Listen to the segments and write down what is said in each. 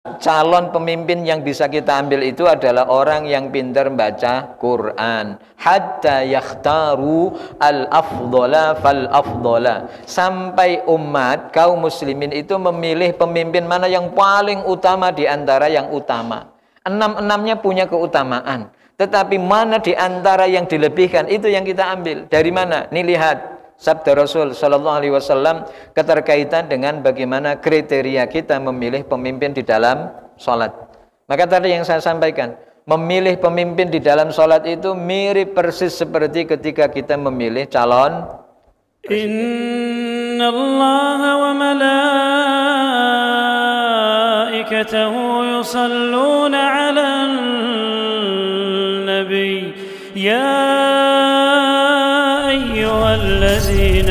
calon pemimpin yang bisa kita ambil itu adalah orang yang pintar baca Quran. Hatta yakhtaru al-afdhala fal-afdhala. Sampai umat kaum muslimin itu memilih pemimpin mana yang paling utama di antara yang utama. Enam-enamnya punya keutamaan. Tetapi mana di antara yang dilebihkan itu yang kita ambil. Dari mana? Nih lihat sabda Rasul Sallallahu Alaihi Wasallam keterkaitan dengan bagaimana kriteria kita memilih pemimpin di dalam sholat. Maka tadi yang saya sampaikan, memilih pemimpin di dalam sholat itu mirip persis seperti ketika kita memilih calon Inna Allah wa malaikatahu yusalluna ala nabi ya الذين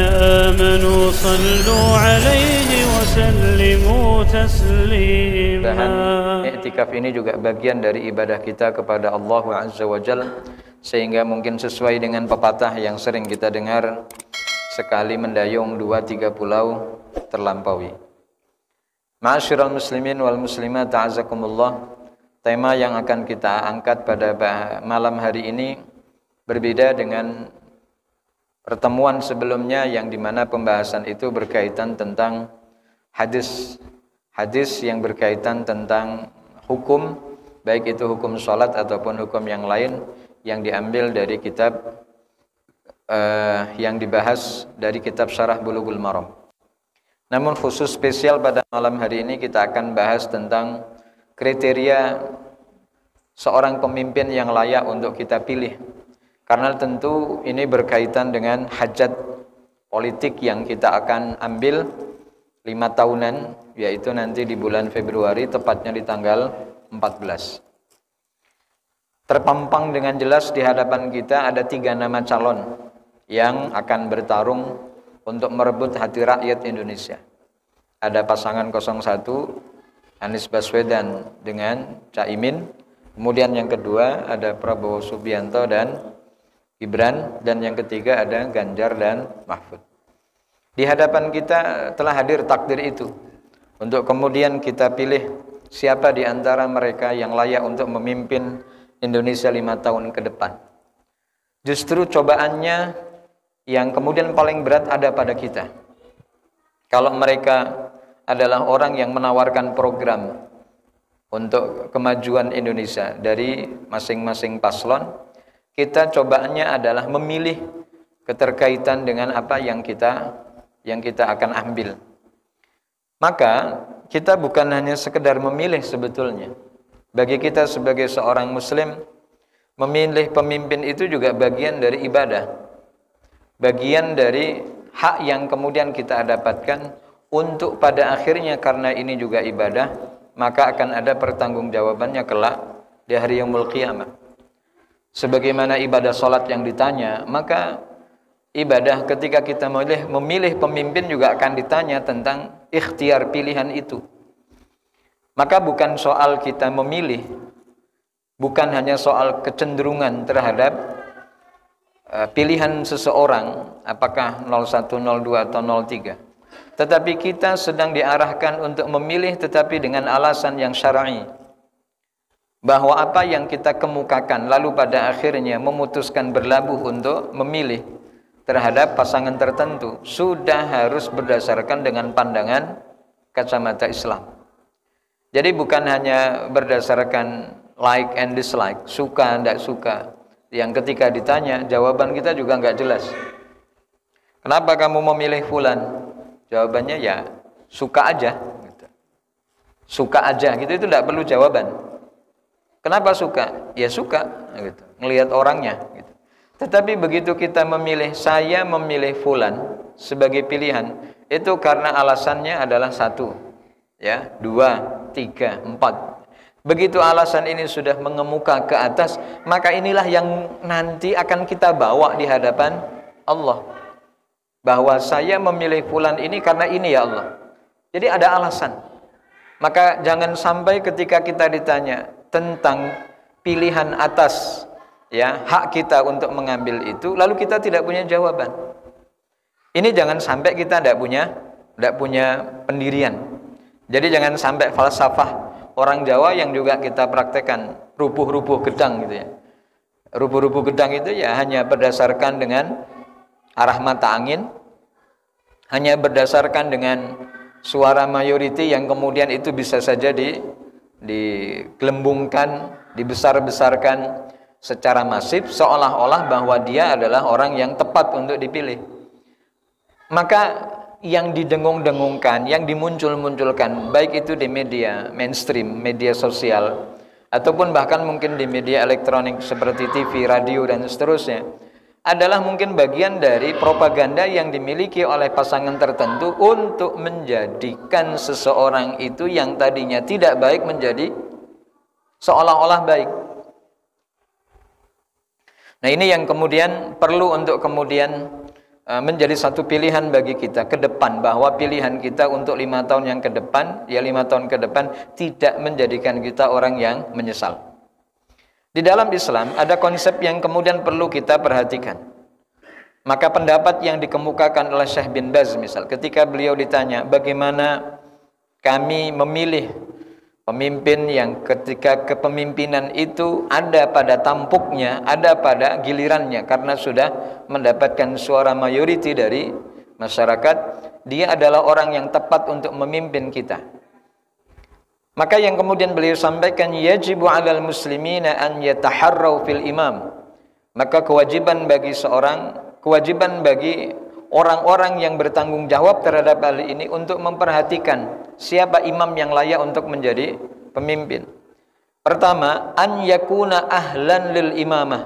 آمنوا صلوا عليه وسلموا تسليما. Dan i'tikaf ini juga bagian dari ibadah kita kepada Allah Azza wa Jalla, sehingga mungkin sesuai dengan pepatah yang sering kita dengar, sekali mendayung 2-3 pulau terlampaui. Ma'asyiral muslimin wal muslimat ta'azakumullah, tema yang akan kita angkat pada malam hari ini berbeda dengan pertemuan sebelumnya yang dimana pembahasan itu berkaitan tentang hadis yang berkaitan tentang hukum, baik itu hukum sholat ataupun hukum yang lain yang diambil dari kitab yang dibahas dari kitab Syarah Bulughul Maram. Namun khusus spesial pada malam hari ini kita akan bahas tentang kriteria seorang pemimpin yang layak untuk kita pilih. Karena tentu ini berkaitan dengan hajat politik yang kita akan ambil 5 tahunan, yaitu nanti di bulan Februari, tepatnya di tanggal 14. Terpampang dengan jelas di hadapan kita ada 3 nama calon yang akan bertarung untuk merebut hati rakyat Indonesia. Ada pasangan 01, Anies Baswedan dengan Caimin. Kemudian yang kedua ada Prabowo Subianto dan Gibran, dan yang ketiga ada Ganjar dan Mahfud. Di hadapan kita telah hadir takdir itu untuk kemudian kita pilih siapa di antara mereka yang layak untuk memimpin Indonesia 5 tahun ke depan. Justru cobaannya yang kemudian paling berat ada pada kita. Kalau mereka adalah orang yang menawarkan program untuk kemajuan Indonesia dari masing-masing paslon, kita cobaannya adalah memilih keterkaitan dengan apa yang kita akan ambil. Maka kita bukan hanya sekedar memilih sebetulnya. Bagi kita sebagai seorang muslim, memilih pemimpin itu juga bagian dari ibadah. Bagian dari hak yang kemudian kita dapatkan untuk pada akhirnya, karena ini juga ibadah, maka akan ada pertanggungjawabannya kelak di hari yaumul qiyamah. Sebagaimana ibadah sholat yang ditanya, maka ibadah ketika kita memilih pemimpin juga akan ditanya tentang ikhtiar pilihan itu. Maka bukan soal kita memilih, bukan hanya soal kecenderungan terhadap pilihan seseorang, apakah 01, 02 atau 03. Tetapi kita sedang diarahkan untuk memilih, tetapi dengan alasan yang syar'i. Bahwa apa yang kita kemukakan lalu pada akhirnya memutuskan berlabuh untuk memilih terhadap pasangan tertentu sudah harus berdasarkan dengan pandangan kacamata Islam. Jadi bukan hanya berdasarkan like and dislike, suka tidak suka, yang ketika ditanya jawaban kita juga nggak jelas. Kenapa kamu memilih fulan? Jawabannya ya suka aja gitu. Suka aja gitu, itu tidak perlu jawaban. Kenapa suka? Ya suka gitu, ngelihat orangnya gitu. Tetapi begitu kita memilih, saya memilih fulan sebagai pilihan, itu karena alasannya adalah 1, ya, 2, 3, 4. Begitu alasan ini sudah mengemuka ke atas, maka inilah yang nanti akan kita bawa di hadapan Allah. Bahwa saya memilih fulan ini karena ini ya Allah. Jadi ada alasan. Maka jangan sampai ketika kita ditanya tentang pilihan atas, ya, hak kita untuk mengambil itu, lalu kita tidak punya jawaban. Ini jangan sampai kita tidak punya pendirian. Jadi jangan sampai falsafah orang Jawa yang juga kita praktekkan, rubuh-rubuh gedang gitu ya. Rubuh-rubuh gedang itu ya hanya berdasarkan dengan arah mata angin, hanya berdasarkan dengan suara mayoriti yang kemudian itu bisa saja digelembungkan, dibesar-besarkan secara masif, seolah-olah bahwa dia adalah orang yang tepat untuk dipilih. Maka yang didengung-dengungkan, yang dimuncul-munculkan, baik itu di media mainstream, media sosial, ataupun bahkan mungkin di media elektronik seperti TV, radio, dan seterusnya, adalah mungkin bagian dari propaganda yang dimiliki oleh pasangan tertentu untuk menjadikan seseorang itu yang tadinya tidak baik menjadi seolah-olah baik. Nah, ini yang kemudian perlu untuk kemudian menjadi satu pilihan bagi kita ke depan, bahwa pilihan kita untuk 5 tahun yang ke depan, ya 5 tahun ke depan, tidak menjadikan kita orang yang menyesal. Di dalam Islam ada konsep yang kemudian perlu kita perhatikan. Maka pendapat yang dikemukakan oleh Syekh bin Baz misal, ketika beliau ditanya bagaimana kami memilih pemimpin yang ketika kepemimpinan itu ada pada tampuknya, ada pada gilirannya, karena sudah mendapatkan suara mayoriti dari masyarakat, dia adalah orang yang tepat untuk memimpin kita. Maka yang kemudian beliau sampaikan, yajibu 'alal muslimina an yataharrau fil imam. Maka kewajiban bagi orang-orang yang bertanggung jawab terhadap hal ini untuk memperhatikan siapa imam yang layak untuk menjadi pemimpin. Pertama, an yakuna ahlan lil imamah.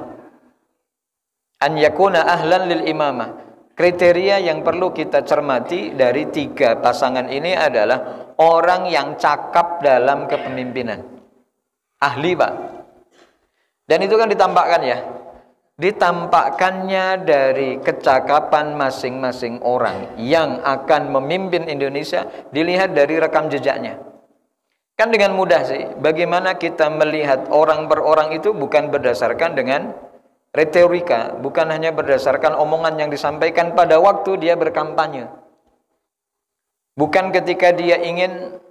An yakuna ahlan lil imamah. Kriteria yang perlu kita cermati dari 3 pasangan ini adalah orang yang cakap dalam kepemimpinan. Ahli, Pak. Dan itu kan ditampakkan ya. Ditampakkannya dari kecakapan masing-masing orang yang akan memimpin Indonesia dilihat dari rekam jejaknya. Kan dengan mudah sih, bagaimana kita melihat orang per orang itu bukan berdasarkan dengan retorika, bukan hanya berdasarkan omongan yang disampaikan pada waktu dia berkampanye. Bukan ketika dia ingin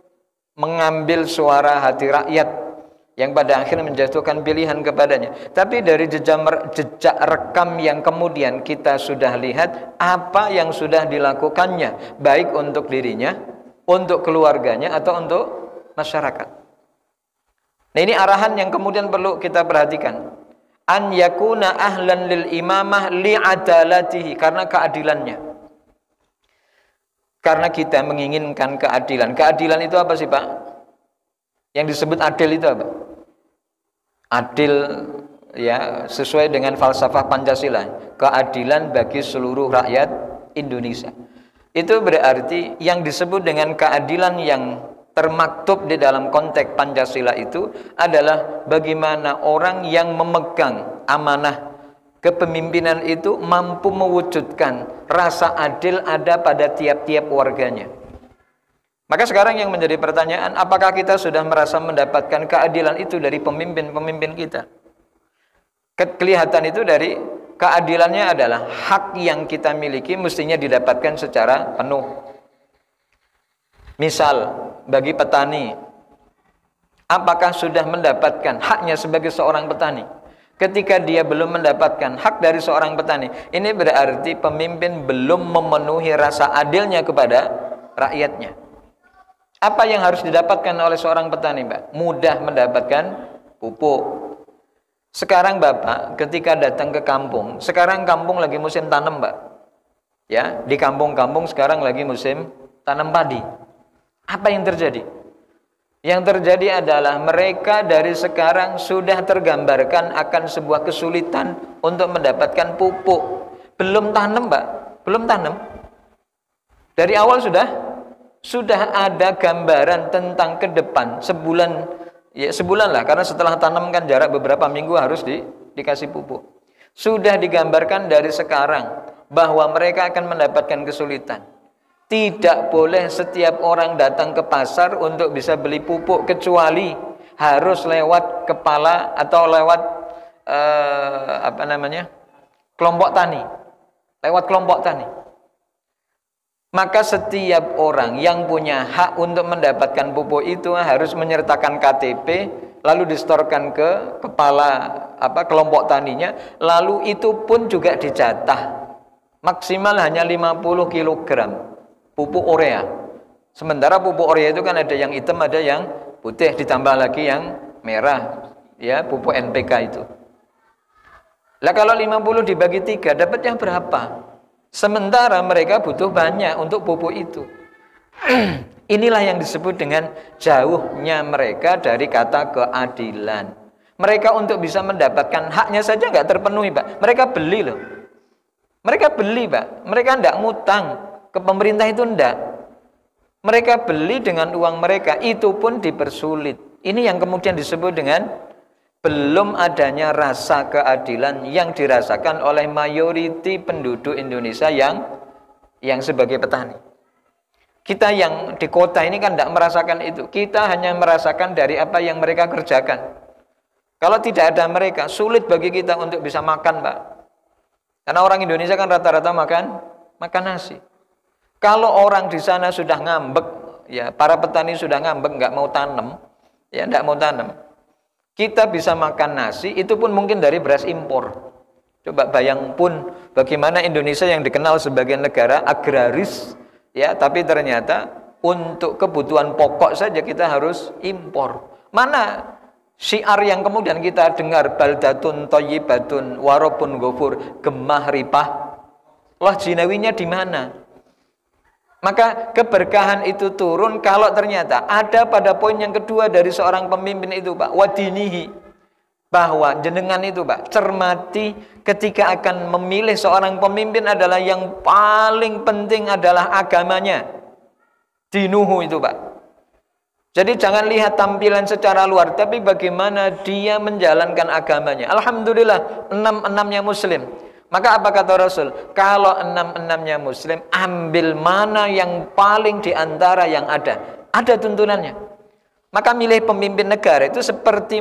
mengambil suara hati rakyat yang pada akhirnya menjatuhkan pilihan kepadanya, tapi dari jejak rekam yang kemudian kita sudah lihat apa yang sudah dilakukannya, baik untuk dirinya, untuk keluarganya, atau untuk masyarakat. Nah, ini arahan yang kemudian perlu kita perhatikan. An yakuna ahlan lil imamah li'adalatihi, karena keadilannya. Karena kita menginginkan keadilan. Keadilan itu apa sih, Pak? Yang disebut adil itu apa? Adil ya sesuai dengan falsafah Pancasila, keadilan bagi seluruh rakyat Indonesia. Itu berarti yang disebut dengan keadilan yang termaktub di dalam konteks Pancasila itu adalah bagaimana orang yang memegang amanah kepemimpinan itu mampu mewujudkan rasa adil ada pada tiap-tiap warganya. Maka sekarang yang menjadi pertanyaan, apakah kita sudah merasa mendapatkan keadilan itu dari pemimpin-pemimpin kita? Kelihatan itu dari keadilannya adalah hak yang kita miliki mestinya didapatkan secara penuh. Misal, bagi petani, apakah sudah mendapatkan haknya sebagai seorang petani? Ketika dia belum mendapatkan hak dari seorang petani, ini berarti pemimpin belum memenuhi rasa adilnya kepada rakyatnya. Apa yang harus didapatkan oleh seorang petani, Pak? Mudah mendapatkan pupuk. Sekarang Bapak ketika datang ke kampung, sekarang kampung lagi musim tanam, Pak. Ya, di kampung-kampung sekarang lagi musim tanam padi. Apa yang terjadi? Yang terjadi adalah mereka dari sekarang sudah tergambarkan akan sebuah kesulitan untuk mendapatkan pupuk. Belum tanam, Pak. Belum tanam. Dari awal sudah ada gambaran tentang ke depan sebulan lah, karena setelah tanam kan jarak beberapa minggu harus dikasih pupuk. Sudah digambarkan dari sekarang bahwa mereka akan mendapatkan kesulitan. Tidak boleh setiap orang datang ke pasar untuk bisa beli pupuk, kecuali harus lewat kepala atau lewat kelompok tani. Lewat kelompok tani. Maka setiap orang yang punya hak untuk mendapatkan pupuk itu harus menyertakan KTP, lalu distorkan ke kepala kelompok taninya, lalu itu pun juga dijatah. Maksimal hanya 50 kg pupuk urea. Sementara pupuk urea itu kan ada yang hitam, ada yang putih, ditambah lagi yang merah, ya, pupuk NPK itu. Lah kalau 50 dibagi 3 dapatnya berapa? Sementara mereka butuh banyak untuk pupuk itu. Inilah yang disebut dengan jauhnya mereka dari kata keadilan. Mereka untuk bisa mendapatkan haknya saja nggak terpenuhi, Pak. Mereka beli loh. Mereka beli, Pak. Mereka tidak ngutang ke pemerintah, itu enggak. Mereka beli dengan uang mereka, itu pun dipersulit. Ini yang kemudian disebut dengan belum adanya rasa keadilan yang dirasakan oleh mayoriti penduduk Indonesia yang sebagai petani. Kita yang di kota ini kan tidak merasakan itu. Kita hanya merasakan dari apa yang mereka kerjakan. Kalau tidak ada mereka, sulit bagi kita untuk bisa makan, Pak. Karena orang Indonesia kan rata-rata makan nasi. Kalau orang di sana sudah ngambek, ya para petani sudah ngambek, nggak mau tanam, ya nggak mau tanam. Kita bisa makan nasi, itu pun mungkin dari beras impor. Coba bayang pun bagaimana Indonesia yang dikenal sebagai negara agraris, ya, tapi ternyata untuk kebutuhan pokok saja kita harus impor. Mana syiar yang kemudian kita dengar, baldatun thayyibatun warabun ghafur, gemah ripah, Allah jinawinya di mana? Maka keberkahan itu turun kalau ternyata ada pada poin yang kedua dari seorang pemimpin itu, Pak, wadinihi, bahwa jenengan itu, Pak, cermati ketika akan memilih seorang pemimpin adalah yang paling penting adalah agamanya, dinuhu itu, Pak. Jadi jangan lihat tampilan secara luar, tapi bagaimana dia menjalankan agamanya. Alhamdulillah 6-6-nya muslim. Maka apa kata Rasul? Kalau 6-6-nya muslim, ambil mana yang paling diantara yang ada. Ada tuntunannya. Maka milih pemimpin negara itu seperti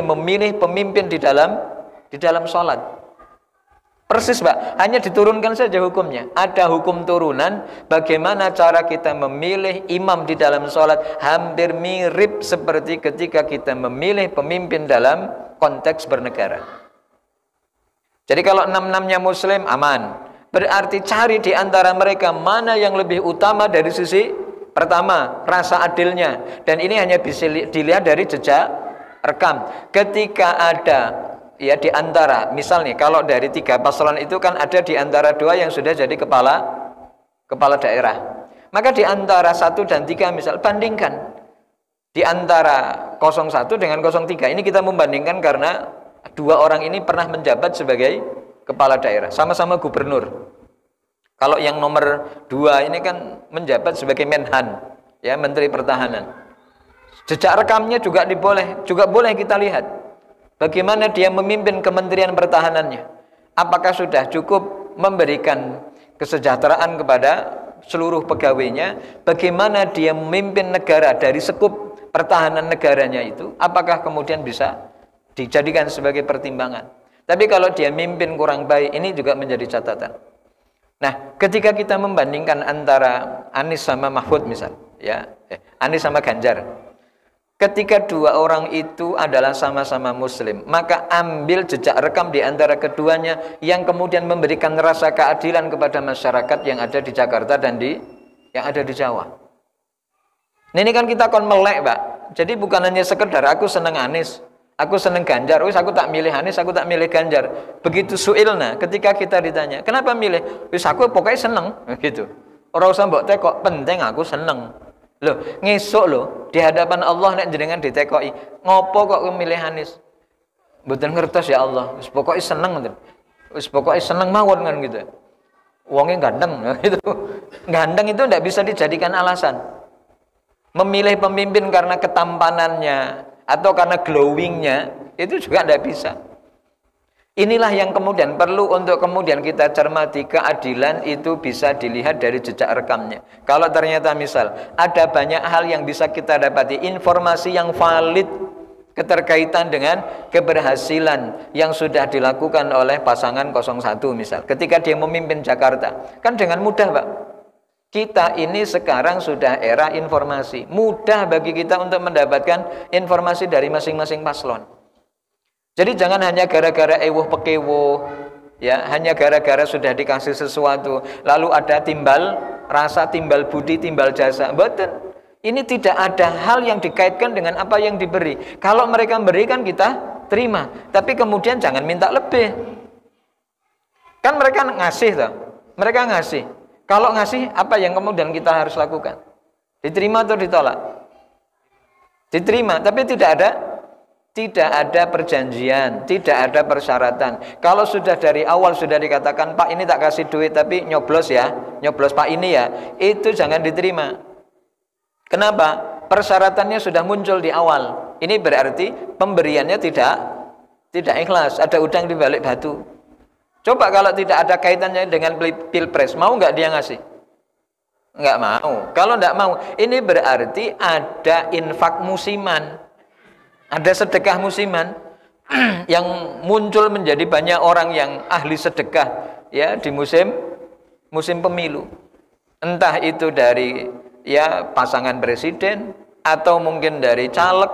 memilih pemimpin di dalam sholat. Persis, Pak. Hanya diturunkan saja hukumnya. Ada hukum turunan. Bagaimana cara kita memilih imam di dalam sholat. Hampir mirip seperti ketika kita memilih pemimpin dalam konteks bernegara. Jadi kalau 6-6-nya muslim, aman. Berarti cari di antara mereka mana yang lebih utama dari sisi pertama, rasa adilnya. Dan ini hanya bisa dilihat dari jejak rekam. Ketika ada, ya, di antara, misalnya kalau dari 3 paslon itu kan ada di antara 2 yang sudah jadi kepala daerah. Maka di antara 1 dan 3 misal, bandingkan. Di antara 01 dengan 03, ini kita membandingkan karena 2 orang ini pernah menjabat sebagai kepala daerah, sama-sama gubernur. Kalau yang nomor 2 ini kan menjabat sebagai Menhan, ya, Menteri Pertahanan. Jejak rekamnya juga boleh kita lihat. Bagaimana dia memimpin Kementerian Pertahanannya. Apakah sudah cukup memberikan kesejahteraan kepada seluruh pegawainya? Bagaimana dia memimpin negara dari sekup pertahanan negaranya itu? Apakah kemudian bisa dijadikan sebagai pertimbangan? Tapi kalau dia mimpin kurang baik, ini juga menjadi catatan. Nah, ketika kita membandingkan antara Anies sama Mahfud misal, ya, Anies sama Ganjar, ketika 2 orang itu adalah sama-sama muslim, maka ambil jejak rekam di antara keduanya yang kemudian memberikan rasa keadilan kepada masyarakat yang ada di Jakarta dan yang ada di Jawa. Ini kan kita akan melek, Pak. Jadi bukan hanya sekedar aku seneng Anies, aku seneng Ganjar, wis aku tak milih Anies, aku tak milih Ganjar. Begitu suilna, ketika kita ditanya, kenapa milih? Wis aku pokoknya seneng, gitu. Ora usah mbok tekok, penting aku seneng. Loh, ngesuk loh, di hadapan Allah nek jenengan ditekoki, ngopo kok milih Anies? Mboten ngertos ya Allah, wis pokoknya seneng ngoten. Wis pokoknya seneng mawon kan gitu. Wonge ganteng, gitu. Ganteng itu ndak bisa dijadikan alasan. Memilih pemimpin karena ketampanannya atau karena glowingnya, itu juga tidak bisa. Inilah yang kemudian perlu untuk kemudian kita cermati. Keadilan itu bisa dilihat dari jejak rekamnya. Kalau ternyata misal ada banyak hal yang bisa kita dapati, informasi yang valid keterkaitan dengan keberhasilan yang sudah dilakukan oleh pasangan 01 misal, ketika dia memimpin Jakarta, kan dengan mudah, Pak. Kita ini sekarang sudah era informasi. Mudah bagi kita untuk mendapatkan informasi dari masing-masing paslon. Jadi jangan hanya gara-gara ewuh pekewuh, ya, hanya gara-gara sudah dikasih sesuatu, lalu ada timbal rasa, timbal budi, timbal jasa. Betul. Ini tidak ada hal yang dikaitkan dengan apa yang diberi. Kalau mereka memberikan, kita terima. Tapi kemudian jangan minta lebih. Kan mereka ngasih toh. Mereka ngasih. Kalau ngasih, apa yang kemudian kita harus lakukan? Diterima atau ditolak? Diterima, tapi tidak ada perjanjian, tidak ada persyaratan. Kalau sudah dari awal sudah dikatakan, Pak ini tak kasih duit tapi nyoblos ya, nyoblos Pak ini ya, itu jangan diterima. Kenapa? Persyaratannya sudah muncul di awal. Ini berarti pemberiannya tidak ikhlas, ada udang di balik batu. Coba kalau tidak ada kaitannya dengan pilpres, mau nggak dia ngasih? Nggak mau. Kalau nggak mau, ini berarti ada infak musiman. Ada sedekah musiman yang muncul menjadi banyak orang yang ahli sedekah ya di musim pemilu. Entah itu dari ya pasangan presiden atau mungkin dari caleg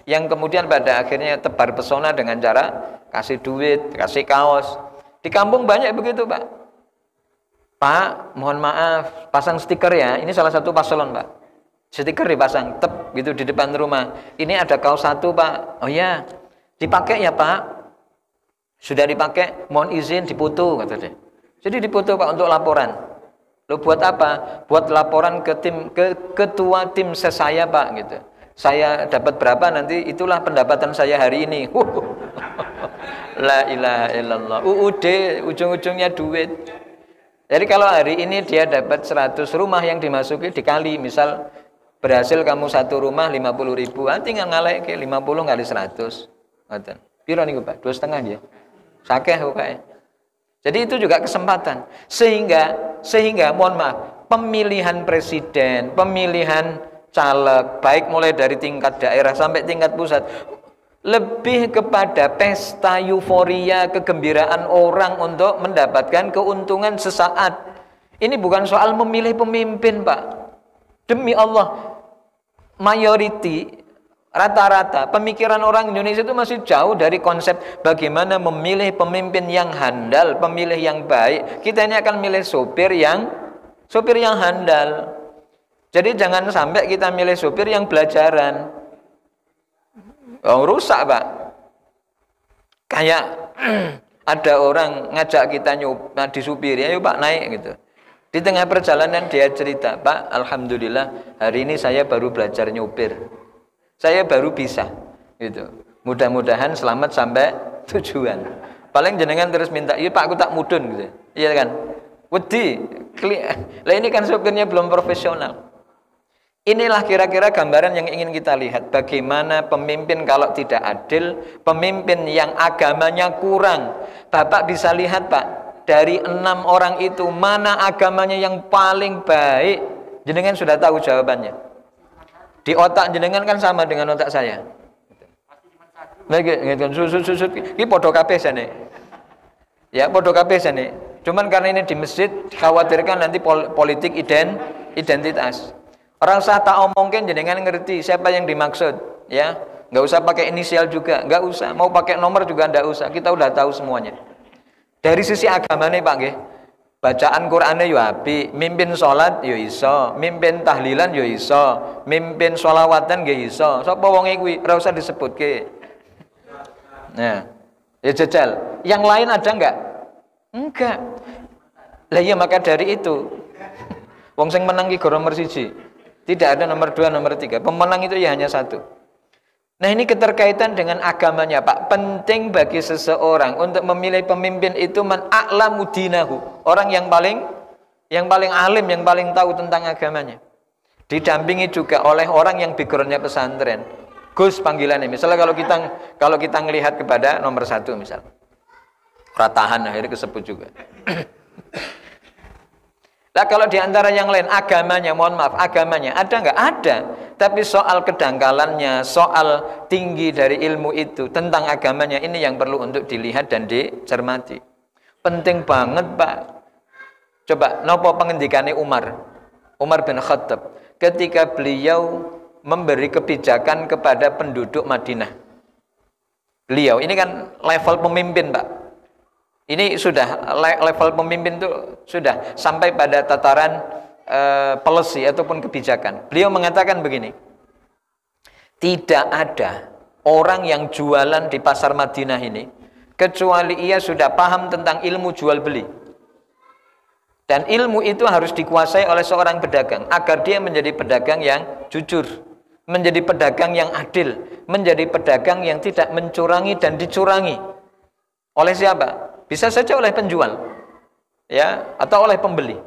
yang kemudian pada akhirnya tebar pesona dengan cara kasih duit, kasih kaos. Di kampung banyak begitu, Pak. Pak, mohon maaf, pasang stiker ya. Ini salah satu paslon, Pak. Stiker dipasang, tep gitu di depan rumah. Ini ada kaos satu, Pak. Oh ya, dipakai ya, Pak. Sudah dipakai, mohon izin dipoto, kata dia. Jadi dipoto, Pak, untuk laporan. Lo buat apa? Buat laporan ke ketua tim ses saya, Pak, gitu. Saya dapat berapa nanti, itulah pendapatan saya hari ini. La ilaha illallah. UUD ujung-ujungnya duit. Jadi kalau hari ini dia dapat 100 rumah yang dimasuki dikali, misal berhasil kamu satu rumah 50.000, tinggal ngalek ke 50 kali 100. Ngoten. Piro niku, Pak? 2,5 ya. Sakeh pokoke. Jadi itu juga kesempatan. Sehingga mohon maaf, pemilihan presiden, pemilihan caleg, baik mulai dari tingkat daerah sampai tingkat pusat, lebih kepada pesta euforia, kegembiraan orang untuk mendapatkan keuntungan sesaat. Ini bukan soal memilih pemimpin, Pak. Demi Allah, mayoriti, rata-rata pemikiran orang Indonesia itu masih jauh dari konsep bagaimana memilih pemimpin yang handal, pemilih yang baik. Kita ini akan milih sopir yang handal. Jadi jangan sampai kita milih sopir yang belajaran. Oh, rusak, Pak. Kayak ada orang ngajak kita di supir, ya Pak naik gitu. Di tengah perjalanan dia cerita, Pak, alhamdulillah hari ini saya baru belajar nyupir. Saya baru bisa gitu. Mudah-mudahan selamat sampai tujuan. Paling jenengan terus minta, "Iya Pak, aku tak mudun," gitu. Iya kan? Wedi. Lah ini kan supirnya belum profesional. Inilah kira-kira gambaran yang ingin kita lihat. Bagaimana pemimpin kalau tidak adil, pemimpin yang agamanya kurang. Bapak bisa lihat, Pak, dari 6 orang itu mana agamanya yang paling baik. Jenengan sudah tahu jawabannya. Di otak jenengan kan sama dengan otak saya. Ini podo kabeh jane. Ya, podo kabeh jane. Cuman karena ini di masjid dikhawatirkan nanti politik identitas. Orang sah tak omongin jenengan ngerti siapa yang dimaksud, ya. Nggak usah pakai inisial juga, nggak usah. Mau pakai nomor juga nggak usah. Kita udah tahu semuanya. Dari sisi agama nih, Pak, nggih. Bacaan Qur'ane yo apik, mimpin salat yo iso, mimpin tahlilan yo iso, mimpin sholawatan nggih iso. Sapa wonge kuwi ora usah disebutke. Nah, ya jajal. Yang lain ada enggak? Enggak. Lah iya maka dari itu wong sing menang ki goro nomor 1. Tidak ada nomor 2, nomor 3. Pemenang itu ya hanya 1. Nah, ini keterkaitan dengan agamanya, Pak. Penting bagi seseorang untuk memilih pemimpin itu man a'lamu dinahu. Orang yang paling alim, yang paling tahu tentang agamanya. Didampingi juga oleh orang yang backgroundnya pesantren. Gus panggilannya. Misalnya kalau kita ngelihat kepada nomor 1 misal. Ratahan akhirnya kesebut juga. Lah kalau diantara yang lain agamanya, mohon maaf, agamanya ada nggak? Ada. Tapi soal kedangkalannya, soal tinggi dari ilmu itu tentang agamanya, ini yang perlu untuk dilihat dan dicermati. Penting banget, Pak. Coba nopo pengendikane Umar. Umar bin Khattab ketika beliau memberi kebijakan kepada penduduk Madinah. Beliau ini kan level pemimpin, Pak. Ini sudah level pemimpin itu sudah sampai pada tataran policy ataupun kebijakan. Beliau mengatakan begini, tidak ada orang yang jualan di pasar Madinah ini kecuali ia sudah paham tentang ilmu jual beli. Dan ilmu itu harus dikuasai oleh seorang pedagang agar dia menjadi pedagang yang jujur, menjadi pedagang yang adil, menjadi pedagang yang tidak mencurangi dan dicurangi. Oleh siapa? Bisa saja oleh penjual, ya, atau oleh pembeli.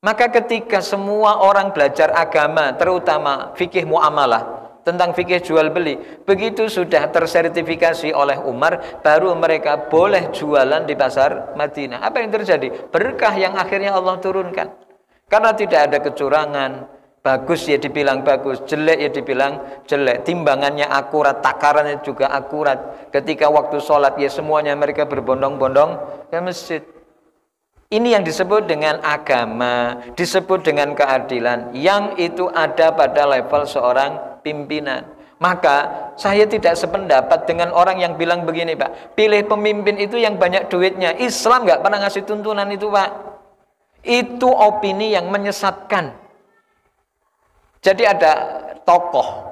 Maka ketika semua orang belajar agama, terutama fikih muamalah, tentang fikih jual beli, begitu sudah tersertifikasi oleh Umar, baru mereka boleh jualan di pasar Madinah. Apa yang terjadi? Berkah yang akhirnya Allah turunkan. Karena tidak ada kecurangan, bagus ya dibilang bagus, jelek ya dibilang jelek, timbangannya akurat, takarannya juga akurat. Ketika waktu sholat ya semuanya mereka berbondong-bondong ke masjid. Ini yang disebut dengan agama, disebut dengan keadilan, yang itu ada pada level seorang pimpinan. Maka saya tidak sependapat dengan orang yang bilang begini, Pak, pilih pemimpin itu yang banyak duitnya. Islam nggak pernah ngasih tuntunan itu, Pak. Itu opini yang menyesatkan. Jadi ada tokoh,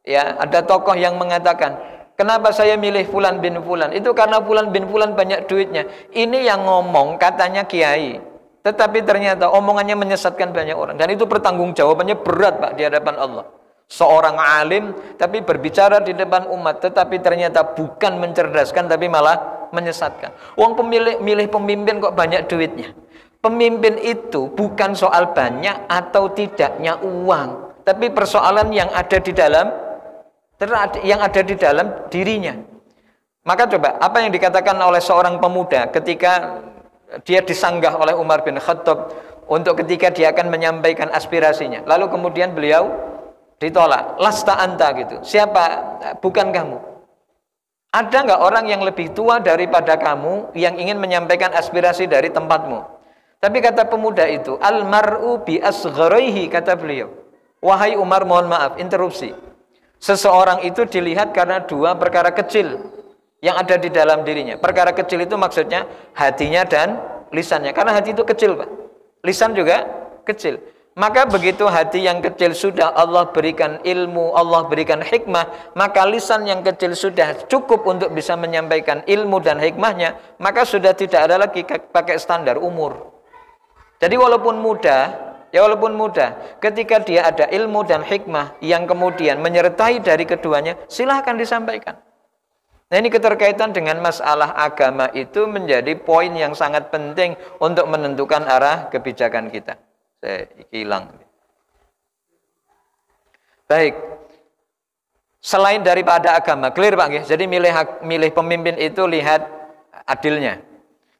ya, ada tokoh yang mengatakan, kenapa saya milih Fulan bin Fulan? Itu karena Fulan bin Fulan banyak duitnya. Ini yang ngomong katanya kiai, tetapi ternyata omongannya menyesatkan banyak orang. Dan itu pertanggungjawabannya berat, Pak, di hadapan Allah. Seorang alim tapi berbicara di depan umat, tetapi ternyata bukan mencerdaskan tapi malah menyesatkan. Uang milih pemimpin kok banyak duitnya. Pemimpin itu bukan soal banyak atau tidaknya uang, tapi persoalan yang ada di dalam dirinya. Maka coba, apa yang dikatakan oleh seorang pemuda ketika dia disanggah oleh Umar bin Khattab untuk ketika dia akan menyampaikan aspirasinya, lalu kemudian beliau ditolak, lasta anta, gitu. Siapa? Bukan kamu. Ada nggak orang yang lebih tua daripada kamu yang ingin menyampaikan aspirasi dari tempatmu? Tapi kata pemuda itu, almar'u bi asgharihi, kata beliau. Wahai Umar, mohon maaf, interupsi. Seseorang itu dilihat karena dua perkara kecil yang ada di dalam dirinya. Perkara kecil itu maksudnya hatinya dan lisannya. Karena hati itu kecil, Pak. Lisan juga kecil. Maka begitu hati yang kecil sudah Allah berikan ilmu, Allah berikan hikmah, maka lisan yang kecil sudah cukup untuk bisa menyampaikan ilmu dan hikmahnya, maka sudah tidak ada lagi pakai standar umur. Jadi walaupun muda, ketika dia ada ilmu dan hikmah yang kemudian menyertai dari keduanya, silahkan disampaikan. Nah, ini keterkaitan dengan masalah agama itu menjadi poin yang sangat penting untuk menentukan arah kebijakan kita. Saya hilang. Baik. Selain daripada agama, clear Pak? Jadi milih pemimpin itu lihat adilnya.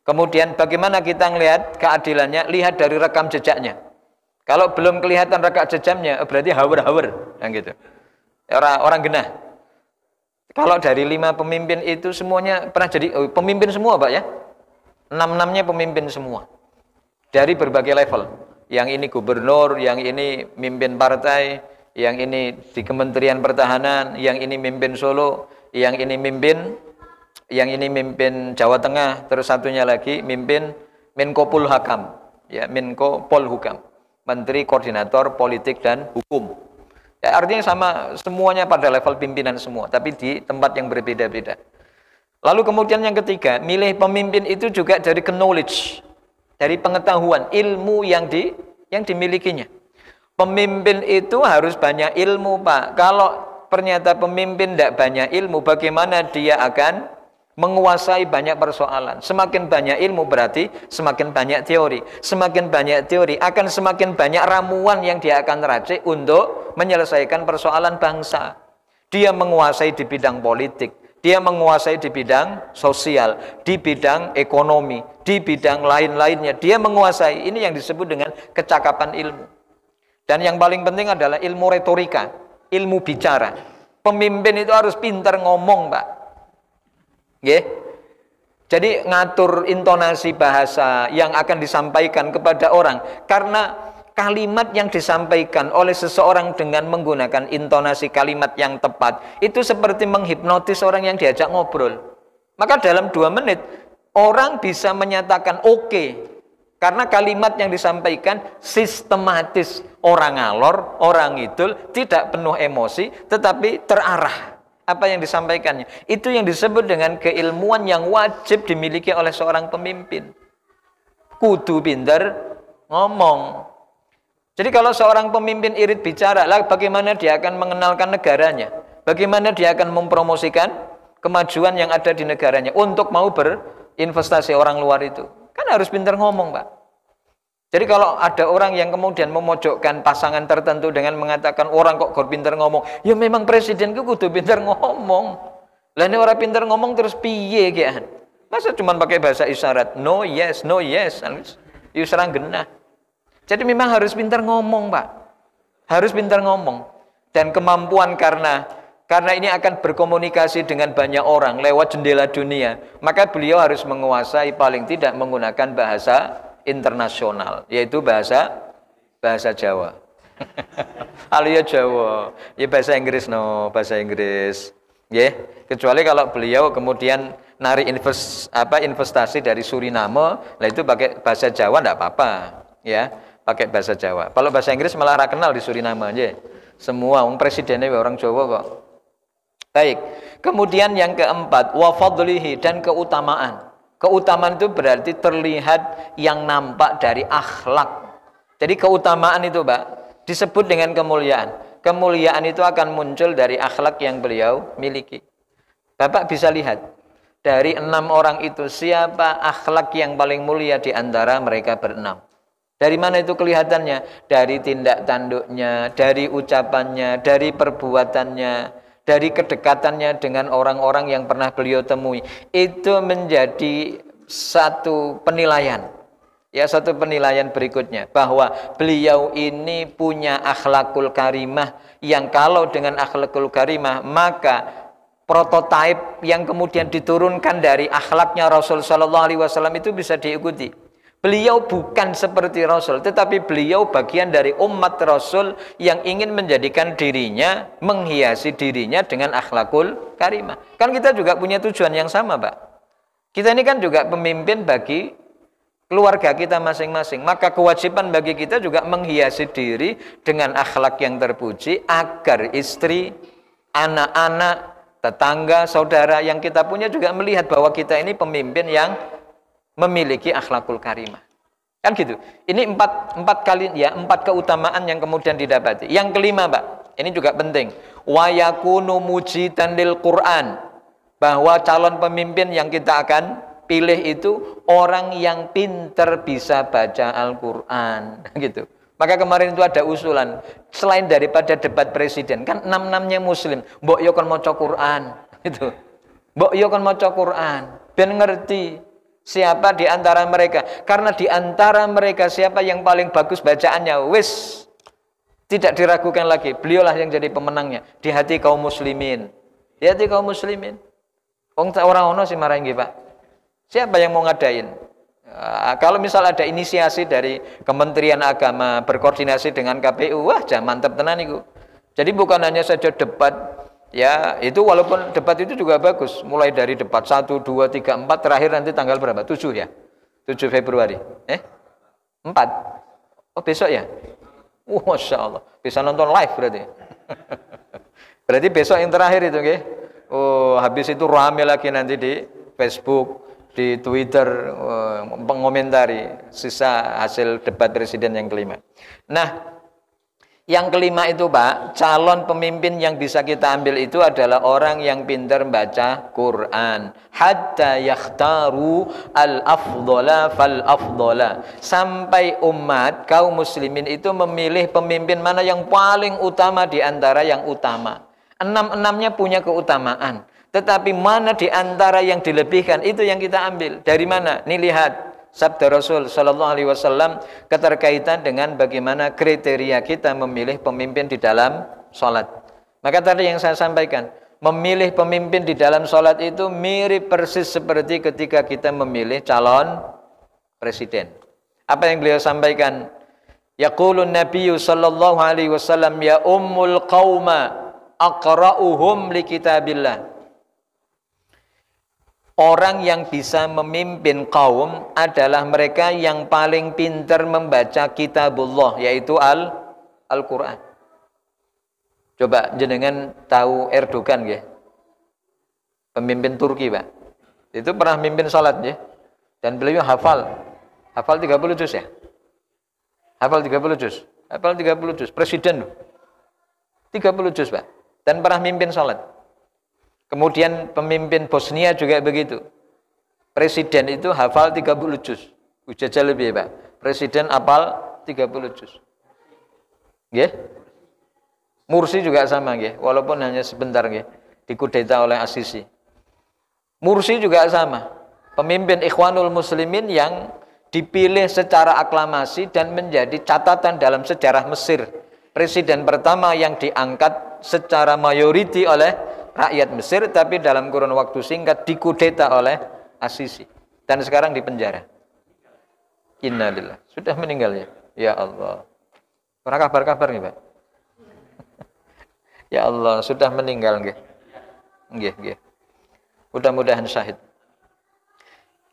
Kemudian bagaimana kita melihat keadilannya? Lihat dari rekam jejaknya. Kalau belum kelihatan rekam jejaknya, berarti hawer-hawer, yang gitu. Orang genah. Kalau dari 5 pemimpin itu semuanya pernah jadi pemimpin semua, Pak, ya. 6-6-nya pemimpin semua. Dari berbagai level. Yang ini gubernur, yang ini mimpin partai, yang ini di Kementerian Pertahanan, yang ini mimpin Solo, yang ini mimpin Jawa Tengah, terus satunya lagi mimpin Menko Polhukam, ya, Menko Polhukam, Menteri Koordinator Politik dan Hukum. Ya, artinya sama, semuanya pada level pimpinan semua, tapi di tempat yang berbeda-beda. Lalu kemudian yang ketiga, milih pemimpin itu juga dari knowledge, dari pengetahuan, ilmu yang dimilikinya. Pemimpin itu harus banyak ilmu, Pak. Kalau ternyata pemimpin tidak banyak ilmu, bagaimana dia akan menguasai banyak persoalan? Semakin banyak ilmu berarti semakin banyak teori. Semakin banyak teori akan semakin banyak ramuan yang dia akan racik untuk menyelesaikan persoalan bangsa. Dia menguasai di bidang politik, dia menguasai di bidang sosial, di bidang ekonomi, di bidang lain-lainnya. Dia menguasai, ini yang disebut dengan kecakapan ilmu. Dan yang paling penting adalah ilmu retorika, ilmu bicara. Pemimpin itu harus pintar ngomong, Pak. Yeah. Jadi ngatur intonasi bahasa yang akan disampaikan kepada orang. Karena kalimat yang disampaikan oleh seseorang dengan menggunakan intonasi kalimat yang tepat itu seperti menghipnotis orang yang diajak ngobrol. Maka dalam 2 menit orang bisa menyatakan oke. Karena kalimat yang disampaikan sistematis, orang ngalor, orang ngidul, tidak penuh emosi, tetapi terarah apa yang disampaikannya. Itu yang disebut dengan keilmuan yang wajib dimiliki oleh seorang pemimpin. Kudu pinter ngomong. Jadi kalau seorang pemimpin irit bicara, lah bagaimana dia akan mengenalkan negaranya? Bagaimana dia akan mempromosikan kemajuan yang ada di negaranya untuk mau berinvestasi orang luar itu? Kan harus pintar ngomong, Pak. Jadi kalau ada orang yang kemudian memojokkan pasangan tertentu dengan mengatakan orang kok pintar ngomong, ya memang presiden itu kudu pintar ngomong. Lah ini orang pintar ngomong terus piye kan? Masa cuma pakai bahasa isyarat, no yes, you serang genah. Jadi memang harus pintar ngomong, Pak. Harus pintar ngomong. Dan kemampuan karena ini akan berkomunikasi dengan banyak orang lewat jendela dunia, maka beliau harus menguasai paling tidak menggunakan bahasa internasional, yaitu bahasa Jawa. Alia Jawa, ya bahasa Inggris bahasa Inggris. Ya, kecuali kalau beliau kemudian narik investasi dari Suriname, lah itu pakai bahasa Jawa enggak apa-apa, ya, pakai bahasa Jawa. Kalau bahasa Inggris malah ra kenal di Suriname aja. Semua presidennya orang Jawa kok. Baik, kemudian yang keempat, wa fadlihi, dan keutamaan. Keutamaan itu berarti terlihat yang nampak dari akhlak. Jadi keutamaan itu, Pak, disebut dengan kemuliaan. Kemuliaan itu akan muncul dari akhlak yang beliau miliki. Bapak bisa lihat, dari 6 orang itu, siapa akhlak yang paling mulia di antara mereka berenam? Dari mana itu kelihatannya? Dari tindak tanduknya, dari ucapannya, dari perbuatannya, dari kedekatannya dengan orang-orang yang pernah beliau temui. Itu menjadi satu penilaian. Ya, satu penilaian berikutnya, bahwa beliau ini punya akhlakul karimah, yang kalau dengan akhlakul karimah, maka prototipe yang kemudian diturunkan dari akhlaknya Rasul Shallallahu Alaihi Wasallam itu bisa diikuti. Beliau bukan seperti Rasul, tetapi beliau bagian dari umat Rasul yang ingin menjadikan dirinya, menghiasi dirinya dengan akhlakul karimah. Kan kita juga punya tujuan yang sama, Pak. Kita ini kan juga pemimpin bagi keluarga kita masing-masing. Maka kewajiban bagi kita juga menghiasi diri dengan akhlak yang terpuji, agar istri, anak-anak, tetangga, saudara yang kita punya juga melihat bahwa kita ini pemimpin yang memiliki akhlakul karimah. Kan gitu. Ini empat keutamaan yang kemudian didapati. Yang kelima, Pak, ini juga penting. Wa yakunu mujidan lil Quran, bahwa calon pemimpin yang kita akan pilih itu orang yang pinter bisa baca Al-Qur'an, gitu. Maka kemarin itu ada usulan, selain daripada debat presiden, kan 6-6-nya muslim, mbok yo kon maca Quran, gitu. Mbok yo kon maca Quran, ben ngerti siapa di antara mereka. Karena di antara mereka siapa yang paling bagus bacaannya, wis tidak diragukan lagi, beliaulah yang jadi pemenangnya di hati kaum muslimin. Di hati kaum muslimin. Orang ono sih marah nggih, Pak. Siapa yang mau ngadain? Kalau misal ada inisiasi dari Kementerian Agama berkoordinasi dengan KPU, wah jangan mantep tenan iku. Jadi bukan hanya saja debat. Ya, itu walaupun debat itu juga bagus. Mulai dari debat 1, 2, 3, 4, terakhir nanti tanggal berapa? 7 ya? 7 Februari. 4? Oh, besok ya? Masya Allah. Bisa nonton live berarti. Berarti besok yang terakhir itu, okay? Oh, habis itu rame lagi nanti di Facebook, di Twitter, mengomentari sisa hasil debat presiden yang kelima. Nah, yang kelima itu, Pak, calon pemimpin yang bisa kita ambil itu adalah orang yang pintar baca Quran. Hatta yakhtaru al-afdhala fal-afdhala. Sampai umat kaum muslimin itu memilih pemimpin mana yang paling utama di antara yang utama. 6-6-nya punya keutamaan. Tetapi mana di antara yang dilebihkan, itu yang kita ambil. Dari mana? Nih lihat. Sabda Rasul Sallallahu Alaihi Wasallam keterkaitan dengan bagaimana kriteria kita memilih pemimpin di dalam sholat. Maka tadi yang saya sampaikan, memilih pemimpin di dalam sholat itu mirip persis seperti ketika kita memilih calon presiden. Apa yang beliau sampaikan? Yaqulun Nabiyyu sallallahu alaihi wasallam ya ummul qauma aqra'uhum li kitabillah. Orang yang bisa memimpin kaum adalah mereka yang paling pintar membaca kitabullah, yaitu Al-Quran. Coba jenengan tahu Erdogan ya, pemimpin Turki Pak. Itu pernah mimpin salat ya, dan beliau hafal 30 juz ya. Hafal 30 juz. Hafal 30 juz. Presiden 30 juz Pak. Dan pernah mimpin salat. Kemudian pemimpin Bosnia juga begitu. Presiden itu hafal 30 juz. Ujajal lebih Pak. Presiden hafal 30 juz. Nggih? Mursi juga sama nggih, walaupun hanya sebentar nggih, dikudeta oleh Asisi. Mursi juga sama. Pemimpin Ikhwanul Muslimin yang dipilih secara aklamasi dan menjadi catatan dalam sejarah Mesir. Presiden pertama yang diangkat secara mayoriti oleh rakyat Mesir, tapi dalam kurun waktu singkat dikudeta oleh Asisi dan sekarang di penjara. Innalillah, sudah meninggal ya. Ya Allah. Ora kabar-kabar nih Pak. Ya Allah, sudah meninggal nggih. Nggih, nggih. Mudah-mudahan syahid.